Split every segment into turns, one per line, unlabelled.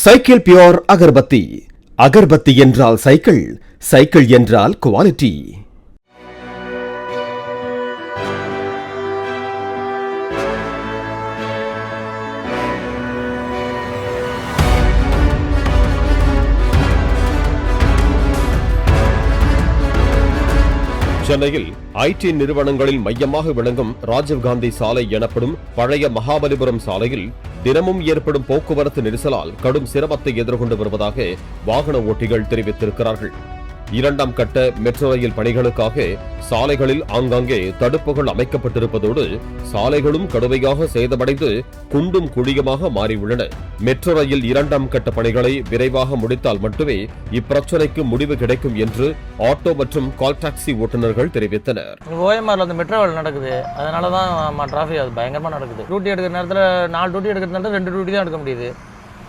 Cycle pure agarbatti. Agarbatti என்றால் cycle, cycle என்றால் quality. சென்னையில் ஐடி நிறுவனங்களில் மையமாக விளங்கும் ராஜீவ்காந்தி சாலை எனப்படும் பழைய மகாபலிபுரம் சாலையில் தினமும் ஏற்படும் போக்குவரத்து நெரிசலால் கடும் சிரமத்தை எதிர்கொண்டு வருவதாக வாகன ஓட்டிகள் தெரிவித்திருக்கிறார்கள். இரண்டாம் கட்ட மெட்ரோ ரயில் பணிகளுக்காக சாலைகளில் ஆங்காங்கே தடுப்புகள் அமைக்கப்பட்டிருப்பதோடு சாலைகளும் கடுமையாக சேதமடைந்து குண்டும் குழியுமாக மாறியுள்ளன. மெட்ரோ ரயில் இரண்டாம் கட்ட பணிகளை விரைவாக முடித்தால் மட்டுமே இப்பிரச்சினைக்கு முடிவு கிடைக்கும் என்று ஆட்டோ மற்றும் கால் டாக்ஸி ஓட்டுநர்கள் தெரிவித்தனர்.
ஓஎம்ஆர்ல அந்த மெட்ரோ வேலை நடக்குது, அதனாலதான் டிராஃபிக் அது பயங்கரமா நடக்குது. டியூட்டி எடுக்கிற நேரத்தில் 4 டியூட்டி எடுக்கிற நேரத்தில் 2 டியூட்டி தான் எடுக்க முடியுது.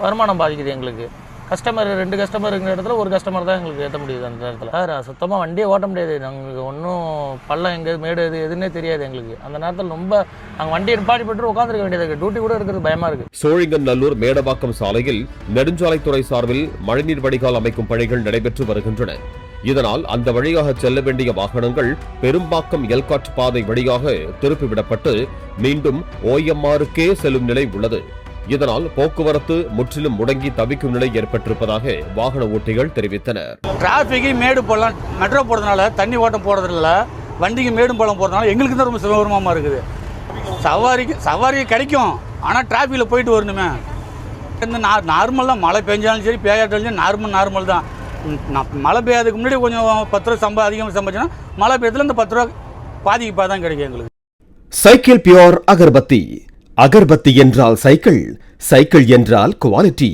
வருமானம் பாதிக்குது எங்களுக்கு. கஸ்டமர் 2 கஸ்டமர் இருக்கிற இடத்துல 1 கஸ்டமர் தான் எங்களுக்கு ஏற்ற முடியுது. அந்த இடத்துல சார் சுத்தமாக வண்டியை ஓட்ட முடியாது. நாங்களுக்கு ஒன்றும் பள்ளம் எங்கே மேடு எதுன்னே தெரியாது எங்களுக்கு. அந்த நேரத்தில் ரொம்ப நாங்கள் வண்டியை நிப்பாட்டி போட்டு உட்காந்துருக்க வேண்டியது இருக்குது. டியூட்டி கூட இருக்கிறது பயமா இருக்கு.
சோழிங்கநல்லூர் மேடவாக்கம் சாலையில் நெடுஞ்சாலைத்துறை சார்பில் மழைநீர் வடிகால் அமைக்கும் பணிகள் நடைபெற்று வருகின்றன. இதனால் அந்த வழியாக செல்ல வேண்டிய வாகனங்கள் பெரும்பாக்கம் எல்காட் பாதை வழியாக திருப்பிவிடப்பட்டு மீண்டும் ஓஎம்ஆருக்கே செல்லும் நிலை உள்ளது. இதனால் போக்குவரத்து முற்றிலும் முடங்கி தவிக்கும் நிலை ஏற்பட்டிருப்பதாக வாகன ஓட்டிகள் தெரிவித்தனர்.
டிராபிக் மேடு பள்ளம் மெட்ரோ போடுறதுனால தண்ணி ஓட்டம் போடுறதுல வண்டிக்கு மேடும் பள்ளம் போடுறதுனால எங்களுக்கு தான் ரொம்ப சிரமமாக இருக்குது. சவாரிக்கு கிடைக்கும், ஆனால் டிராஃபிக்கில் போயிட்டு வரணுமே. நார்மல் தான், மழை பெஞ்சாலும் சரி பேயாட்டாலும் நார்மல் தான். மழை பெய்யாதுக்கு முன்னாடி கொஞ்சம் 10 ரூபா அதிகமாக சம்பாதிச்சோன்னா மழை பெய்யறதுல இந்த 10 ரூபா பாதிக்கு தான் கிடைக்கும் எங்களுக்கு.
Cycle pure agarbatti. அகர்பத்தி என்றால் சைக்கிள், சைக்கிள் என்றால் குவாலிட்டி.